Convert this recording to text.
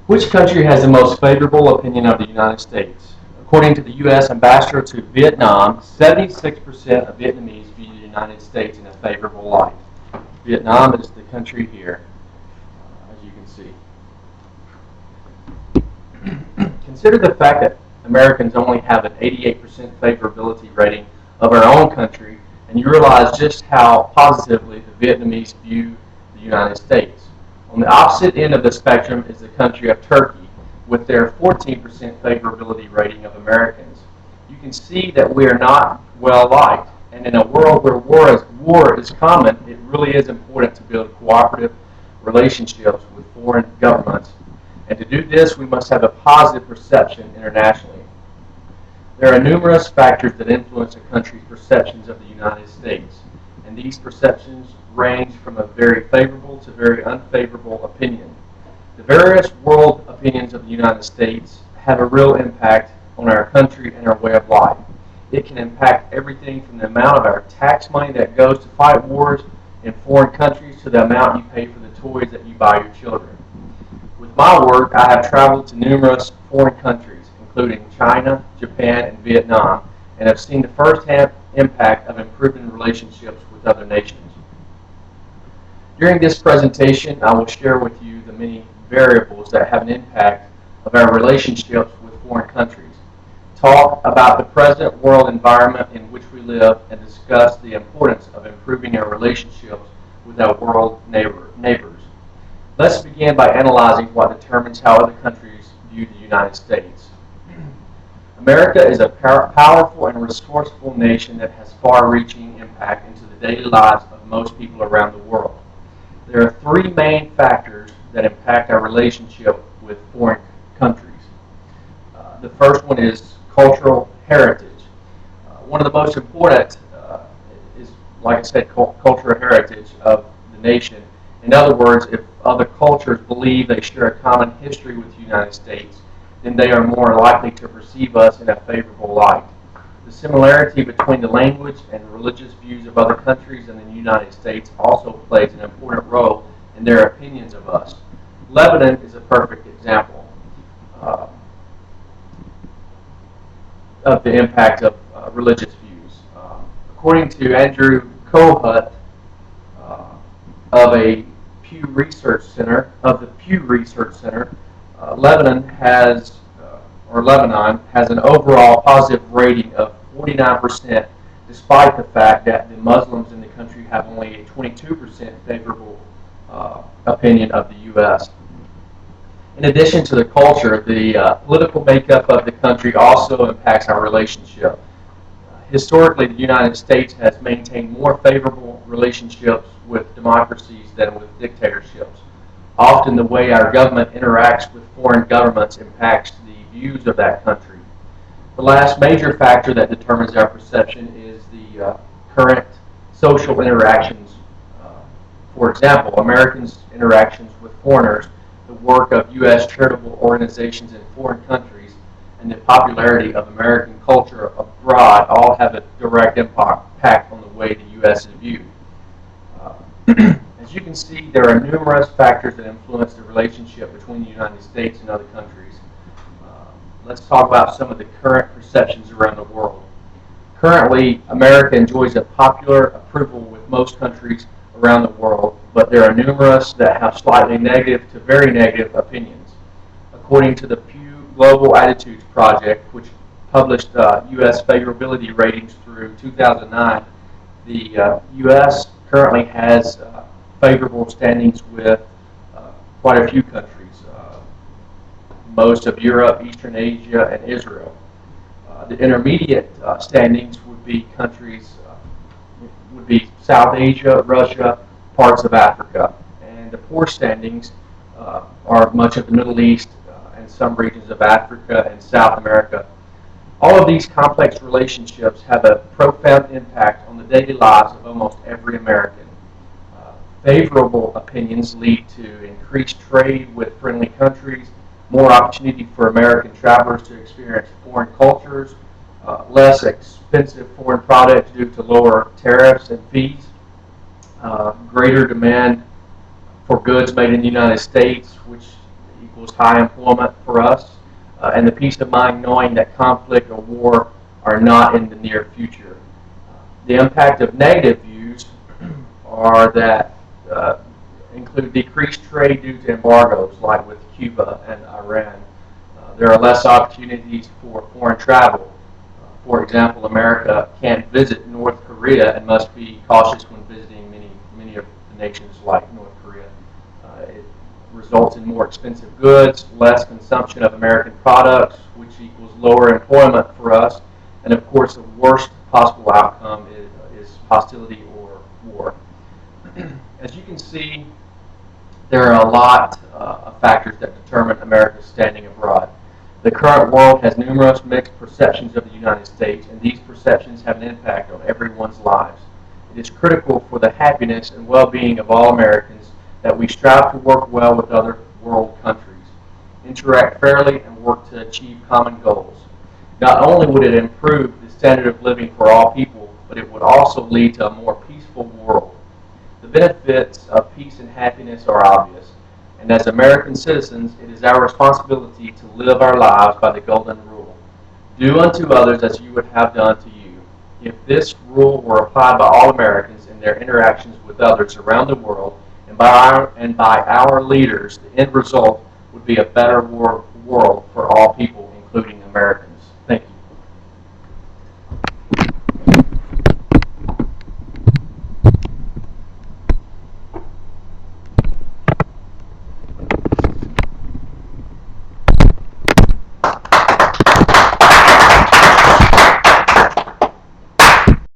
Which country has the most favorable opinion of the United States? According to the U.S. Ambassador to Vietnam, 76% of Vietnamese view the United States in a favorable light. Vietnam is the country here, as you can see. Consider the fact that Americans only have an 88% favorability rating of our own country, and you realize just how positively the Vietnamese view the United States. On the opposite end of the spectrum is the country of Turkey, with their 14% favorability rating of Americans. You can see that we are not well liked, and in a world where war is common, it really is important to build cooperative relationships with foreign governments. And to do this, we must have a positive perception internationally. There are numerous factors that influence a country's perceptions of the United States, and these perceptions range from a very favorable to very unfavorable opinion. The various world opinions of the United States have a real impact on our country and our way of life. It can impact everything from the amount of our tax money that goes to fight wars in foreign countries to the amount you pay for the toys that you buy your children. With my work, I have traveled to numerous foreign countries, including China, Japan, and Vietnam, and have seen the first-hand impact of improving relationships with other nations. During this presentation, I will share with you the many variables that have an impact of our relationships with foreign countries, talk about the present world environment in which we live, and discuss the importance of improving our relationships with our world neighbors. Let's begin by analyzing what determines how other countries view the United States. America is a powerful and resourceful nation that has far-reaching impact into the daily lives of most people around the world. There are three main factors that impact our relationship with foreign countries. The first one is cultural heritage. One of the most important is, like I said, cultural heritage of the nation. In other words, if other cultures believe they share a common history with the United States, then they are more likely to perceive us in a favorable light. The similarity between the language and religious views of other countries and the United States also plays an important role in their opinions of us. Lebanon is a perfect example of the impact of religious views. According to Andrew Kohut of the Pew Research Center, Lebanon has an overall positive rating of 49%, despite the fact that the Muslims in the country have only a 22% favorable opinion of the U.S. In addition to the culture, the political makeup of the country also impacts our relationship. Historically, the United States has maintained more favorable relationships with democracies than with dictatorships. Often the way our government interacts with foreign governments impacts the views of that country. The last major factor that determines our perception is the current social interactions. For example, Americans' interactions with foreigners, the work of U.S. charitable organizations in foreign countries, and the popularity of American culture abroad all have a direct impact on the way the U.S. is viewed. As you can see, there are numerous factors that influence the relationship between the United States and other countries. Let's talk about some of the current perceptions around the world. Currently, America enjoys a popular approval with most countries around the world, but there are numerous that have slightly negative to very negative opinions. According to the Pew Global Attitudes Project, which published U.S. favorability ratings through 2009, the U.S. currently has favorable standings with quite a few countries. Most of Europe, Eastern Asia, and Israel. The intermediate standings would be countries, would be South Asia, Russia, parts of Africa. And the poor standings are much of the Middle East and some regions of Africa and South America. All of these complex relationships have a profound impact on the daily lives of almost every American. Favorable opinions lead to increased trade with friendly countries, more opportunity for American travelers to experience foreign cultures, less expensive foreign products due to lower tariffs and fees, greater demand for goods made in the United States, which equals high employment for us, and the peace of mind knowing that conflict or war are not in the near future. The impact of negative views are that include decreased trade due to embargoes, like with Cuba and Iran. There are less opportunities for foreign travel. For example, America can't visit North Korea and must be cautious when visiting many of the nations like North Korea. It results in more expensive goods, less consumption of American products, which equals lower employment for us, and of course the worst possible outcome is hostility or war. As you can see, there are a lot of factors that determine America's standing abroad. The current world has numerous mixed perceptions of the United States, and these perceptions have an impact on everyone's lives. It is critical for the happiness and well-being of all Americans that we strive to work well with other world countries, interact fairly, and work to achieve common goals. Not only would it improve the standard of living for all people, but it would also lead to a more peaceful world. The benefits of peace and happiness are obvious, and as American citizens, it is our responsibility to live our lives by the golden rule. Do unto others as you would have done to you. If this rule were applied by all Americans in their interactions with others around the world and by our leaders, the end result would be a better world for all people, including Americans.